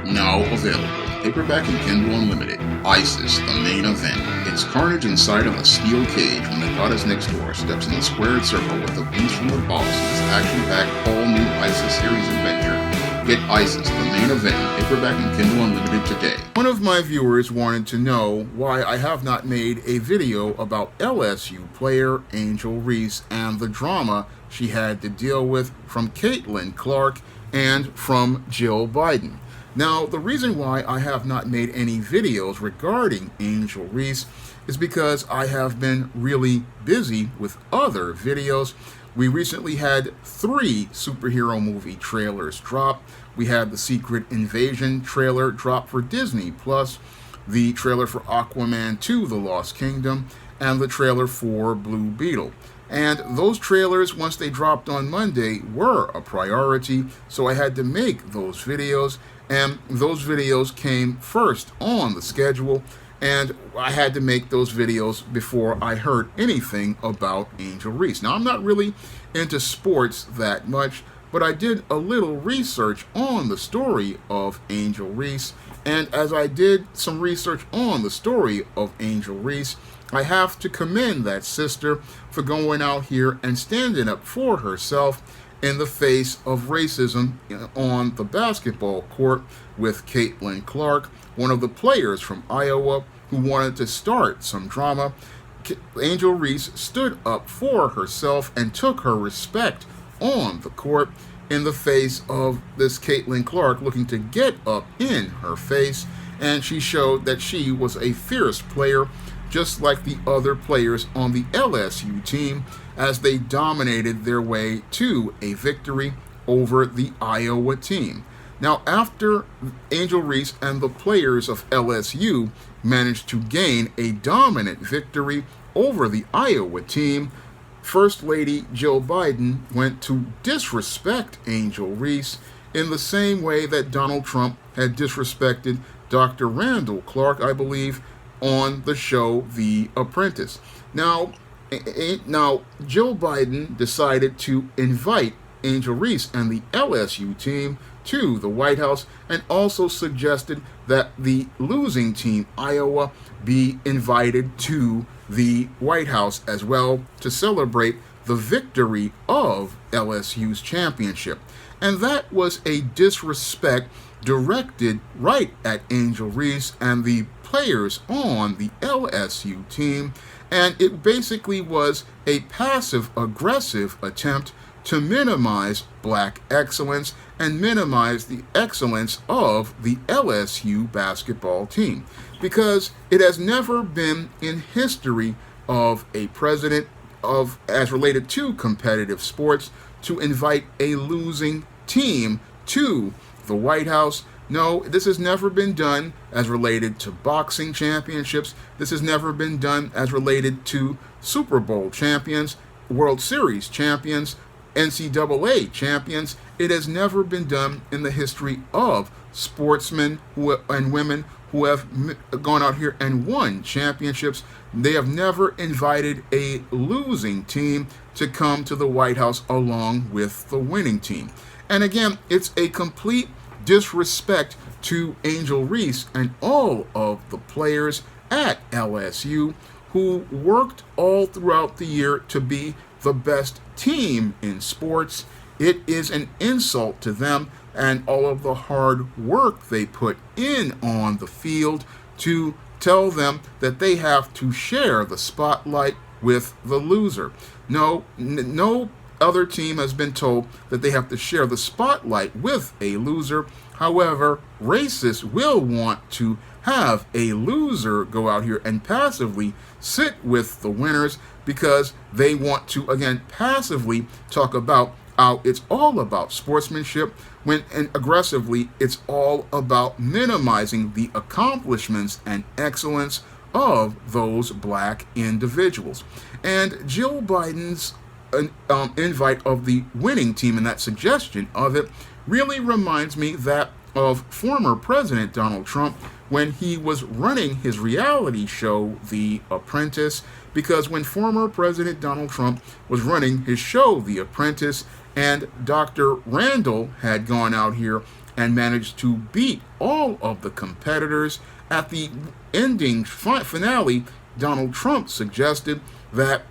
Now available. Paperback and Kindle Unlimited. ISIS, the main event. It's carnage inside of a steel cage when the goddess next door steps in the squared circle with the beast from the boss in this action-packed all-new ISIS series adventure. Get ISIS, the main event, paperback and Kindle Unlimited today. One of my viewers wanted to know why I have not made a video about LSU player Angel Reese and the drama she had to deal with from Catlin Clark and from Jill Biden. Now, the reason why I have not made any videos regarding Angel Reese is because I have been really busy with other videos. We recently had 3 superhero movie trailers drop. We had the Secret Invasion trailer drop for Disney+, the trailer for Aquaman 2: The Lost Kingdom, and the trailer for Blue Beetle. And those trailers, once they dropped on Monday, were a priority, so I had to make those videos, and those videos came first on the schedule, and I had to make those videos before I heard anything about Angel Reese. Now, I'm not really into sports that much, but I did a little research on the story of Angel Reese, and as I did some research on the story of Angel Reese, I have to commend that sister for going out here and standing up for herself in the face of racism on the basketball court with Catlin Clark, one of the players from Iowa who wanted to start some drama. Angel Reese stood up for herself and took her respect on the court in the face of this Catlin Clark looking to get up in her face, and she showed that she was a fierce player, just like the other players on the LSU team, as they dominated their way to a victory over the Iowa team. Now, after Angel Reese and the players of LSU managed to gain a dominant victory over the Iowa team, First Lady Jill Biden went to disrespect Angel Reese in the same way that Donald Trump had disrespected Dr. Randall Clark, I believe, on the show The Apprentice. Now, Jill Biden decided to invite Angel Reese and the LSU team to the White House, and also suggested that the losing team, Iowa, be invited to the White House as well to celebrate the victory of LSU's championship. And that was a disrespect directed right at Angel Reese and the players on the LSU team, and it basically was a passive-aggressive attempt to minimize black excellence and minimize the excellence of the LSU basketball team, because it has never been in history of a president as related to competitive sports to invite a losing team to the White House. No, this has never been done as related to boxing championships. This has never been done as related to Super Bowl champions, World Series champions, NCAA champions. It has never been done in the history of sportsmen and women who have gone out here and won championships. They have never invited a losing team to come to the White House along with the winning team. And again, it's a complete disrespect to Angel Reese and all of the players at LSU who worked all throughout the year to be the best team in sports. It is an insult to them and all of the hard work they put in on the field to tell them that they have to share the spotlight with the loser. No other team has been told that they have to share the spotlight with a loser. However, racists will want to have a loser go out here and passively sit with the winners because they want to, again, passively talk about how it's all about sportsmanship, and aggressively it's all about minimizing the accomplishments and excellence of those black individuals. And Jill Biden's invite of the winning team and that suggestion of it really reminds me that of former President Donald Trump when he was running his reality show The Apprentice, because when former President Donald Trump was running his show The Apprentice and Dr. Randall had gone out here and managed to beat all of the competitors. At the ending finale, Donald Trump suggested that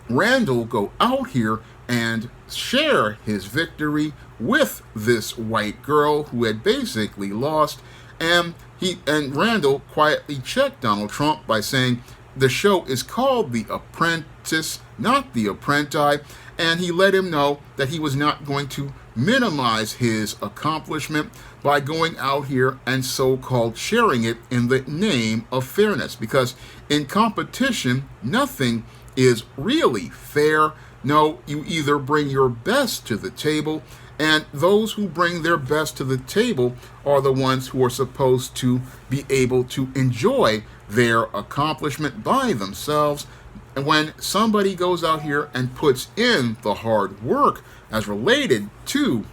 Randall go out here and share his victory with this white girl who had basically lost. And Randall quietly checked Donald Trump by saying the show is called The Apprentice, not The Apprentice, and he let him know that he was not going to minimize his accomplishment by going out here and so-called sharing it in the name of fairness, because in competition nothing is really fair. No, you either bring your best to the table, and those who bring their best to the table are the ones who are supposed to be able to enjoy their accomplishment by themselves. And when somebody goes out here and puts in the hard work as related to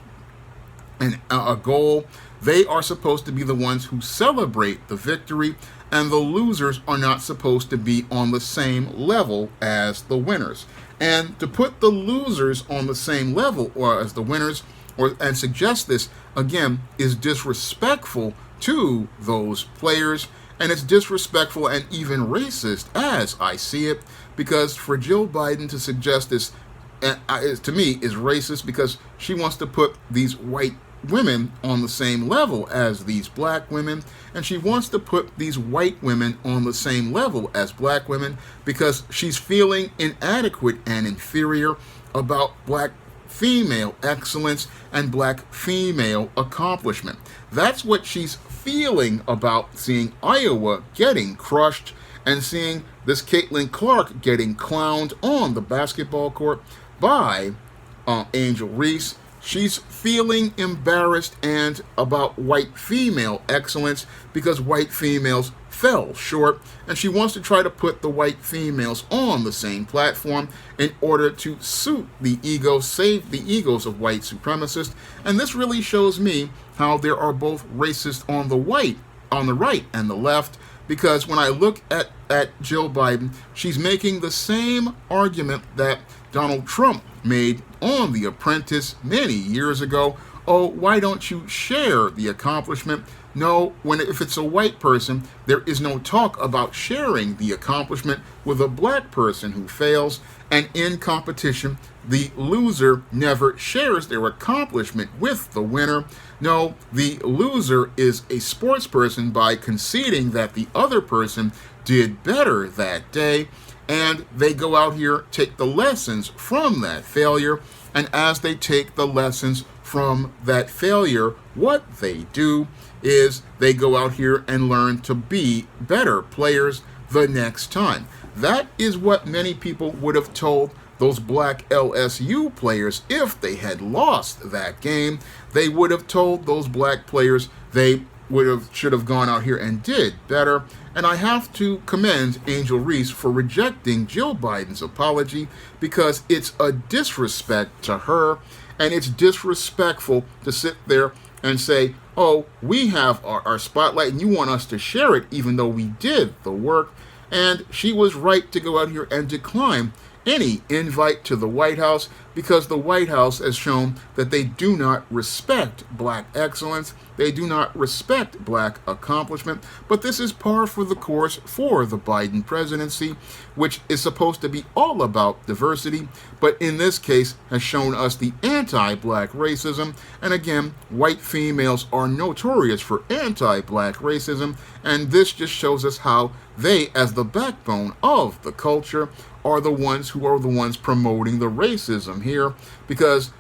a goal, they are supposed to be the ones who celebrate the victory, and the losers are not supposed to be on the same level as the winners. And to put the losers on the same level or as the winners, and suggest this again, is disrespectful to those players, and it's disrespectful and even racist as I see it, because for Jill Biden to suggest this, to me, is racist, because she wants to put these white women on the same level as these black women, and she wants to put these white women on the same level as black women because she's feeling inadequate and inferior about black female excellence and black female accomplishment. That's what she's feeling about seeing Iowa getting crushed and seeing this Catlin Clark getting clowned on the basketball court by Angel Reese. She's feeling embarrassed and about white female excellence because white females fell short, and she wants to try to put the white females on the same platform in order to suit the ego, save the egos of white supremacists. And this really shows me how there are both racists on the right and the left, because when I look at Jill Biden, she's making the same argument that Donald Trump made on The Apprentice many years ago. Oh, why don't you share the accomplishment? No, if it's a white person, there is no talk about sharing the accomplishment with a black person who fails. And in competition, the loser never shares their accomplishment with the winner. No, the loser is a sports person by conceding that the other person did better that day, and they go out here, take the lessons from that failure, and as they take the lessons from that failure, what they do is they go out here and learn to be better players the next time. That is what many people would have told those black LSU players if they had lost that game. They would have told those black players they should have gone out here and did better. And I have to commend Angel Reese for rejecting Jill Biden's apology, because it's a disrespect to her, and it's disrespectful to sit there and say, oh, we have our spotlight and you want us to share it even though we did the work. And she was right to go out here and decline any invite to the White House, because the White House has shown that they do not respect black excellence. They do not respect black accomplishment. But this is par for the course for the Biden presidency, which is supposed to be all about diversity, but in this case has shown us the anti-black racism. And again, white females are notorious for anti-black racism, and this just shows us how they, as the backbone of the culture, are the ones promoting the racism here, because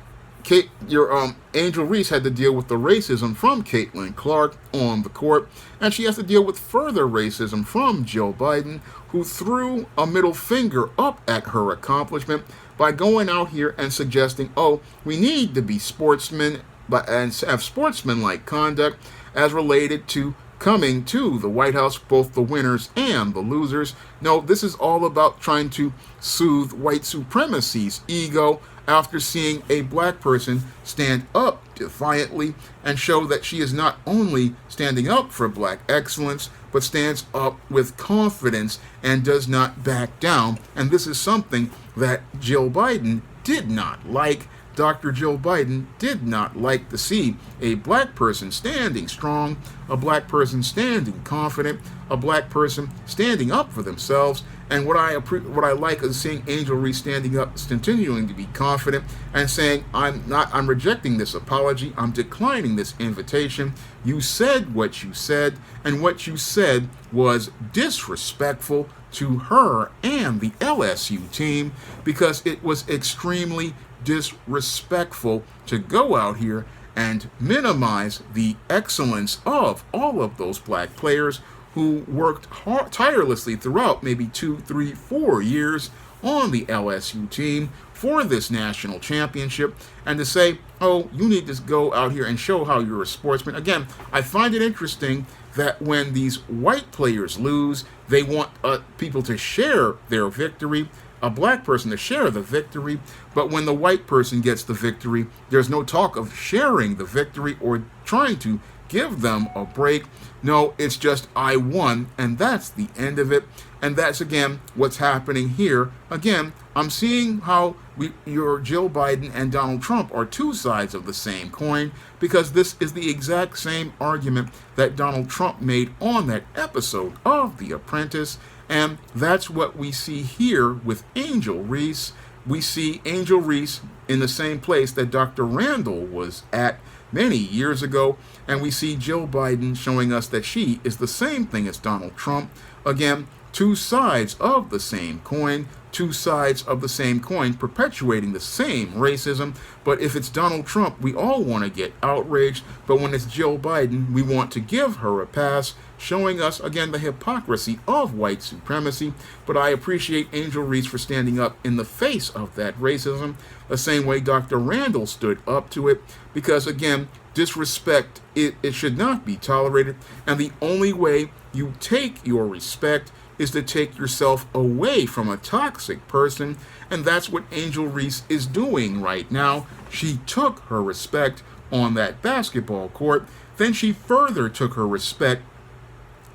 Angel Reese had to deal with the racism from Catlin Clark on the court, and she has to deal with further racism from Jill Biden, who threw a middle finger up at her accomplishment by going out here and suggesting, oh, we need to be sportsmen and have sportsmanlike conduct as related to coming to the White House, both the winners and the losers. No, this is all about trying to soothe white supremacy's ego after seeing a black person stand up defiantly and show that she is not only standing up for black excellence, but stands up with confidence and does not back down. And this is something that Jill Biden did not like. Dr. Jill Biden did not like to see a black person standing strong, a black person standing confident, a black person standing up for themselves. And what I like is seeing Angel Reese standing up, continuing to be confident, and saying, I'm rejecting this apology. I'm declining this invitation. You said what you said, and what you said was disrespectful to her and the LSU team, because it was extremely disrespectful to go out here and minimize the excellence of all of those black players who worked tirelessly throughout maybe 2, 3, 4 years on the LSU team for this national championship, and to say, oh, you need to go out here and show how you're a sportsman. Again, I find it interesting that when these white players lose, they want people to share their victory, a black person to share the victory, but when the white person gets the victory, there's no talk of sharing the victory or trying to give them a break. No, it's just I won, and that's the end of it. And that's, again, what's happening here. Again, I'm seeing how your Jill Biden and Donald Trump are two sides of the same coin, because this is the exact same argument that Donald Trump made on that episode of The Apprentice. And that's what we see here with Angel Reese. We see Angel Reese in the same place that Dr. Randall was at many years ago, and we see Jill Biden showing us that she is the same thing as Donald Trump. Again, two sides of the same coin, two sides of the same coin perpetuating the same racism. But if it's Donald Trump, we all want to get outraged, but when it's Jill Biden, we want to give her a pass, showing us, again, the hypocrisy of white supremacy. But I appreciate Angel Reese for standing up in the face of that racism, the same way Dr. Randall stood up to it, because, again, disrespect, it should not be tolerated, and the only way you take your respect is to take yourself away from a toxic person, and that's what Angel Reese is doing right now. She took her respect on that basketball court, then she further took her respect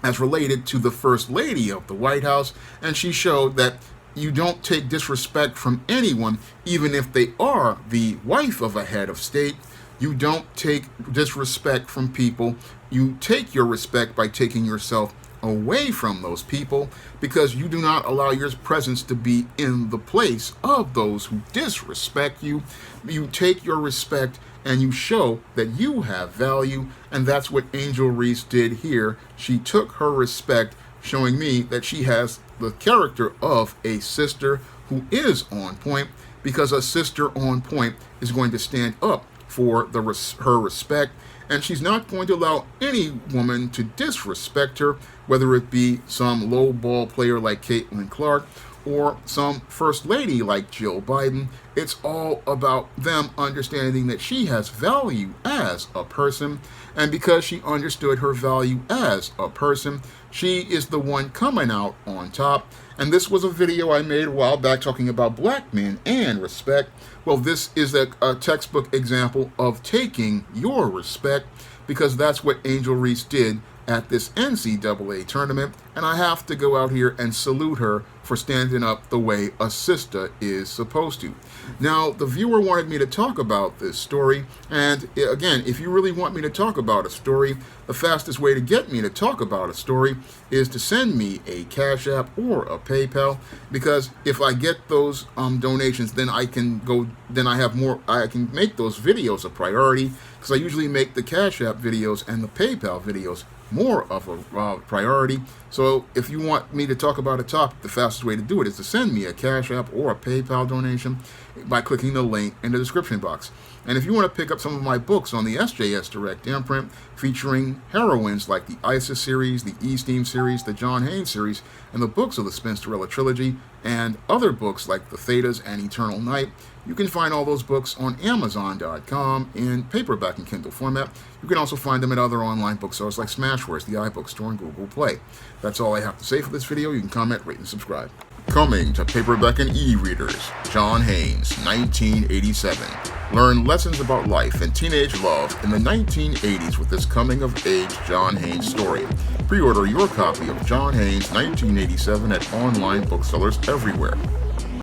as related to the First Lady of the White House, and she showed that you don't take disrespect from anyone, even if they are the wife of a head of state. You don't take disrespect from people. You take your respect by taking yourself away from those people, because you do not allow your presence to be in the place of those who disrespect you. You take your respect and you show that you have value, and that's what Angel Reese did here. She took her respect, showing me that she has the character of a sister who is on point, because a sister on point is going to stand up for her respect, and she's not going to allow any woman to disrespect her, whether it be some low ball player like Catlin Clark or some First Lady like Jill Biden. It's all about them understanding that she has value as a person, and because she understood her value as a person, she is the one coming out on top. And this was a video I made a while back talking about black men and respect. Well, this is a textbook example of taking your respect, because that's what Angel Reese did at this NCAA tournament, and I have to go out here and salute her for standing up the way a sister is supposed to. Now, the viewer wanted me to talk about this story, and again, if you really want me to talk about a story, the fastest way to get me to talk about a story is to send me a Cash App or a PayPal, because if I get those donations, then I can make those videos a priority, because I usually make the Cash App videos and the PayPal videos more of a priority. So if you want me to talk about a topic, the fastest way to do it is to send me a Cash App or a PayPal donation by clicking the link in the description box. And if you want to pick up some of my books on the SJS Direct imprint, featuring heroines like the Isis series, the E-Steam series, the John Haynes series, and the books of the Spinsterella trilogy, and other books like the Thetas and Eternal Night, you can find all those books on Amazon.com in paperback and Kindle format. You can also find them at other online bookstores like Smashwords, the iBookstore, and Google Play. That's all I have to say for this video. You can comment, rate, and subscribe. Coming to paperback and e-readers, John Haynes, 1987. Learn lessons about life and teenage love in the 1980s with this coming-of-age John Haynes story. Pre-order your copy of John Haynes, 1987 at online booksellers everywhere.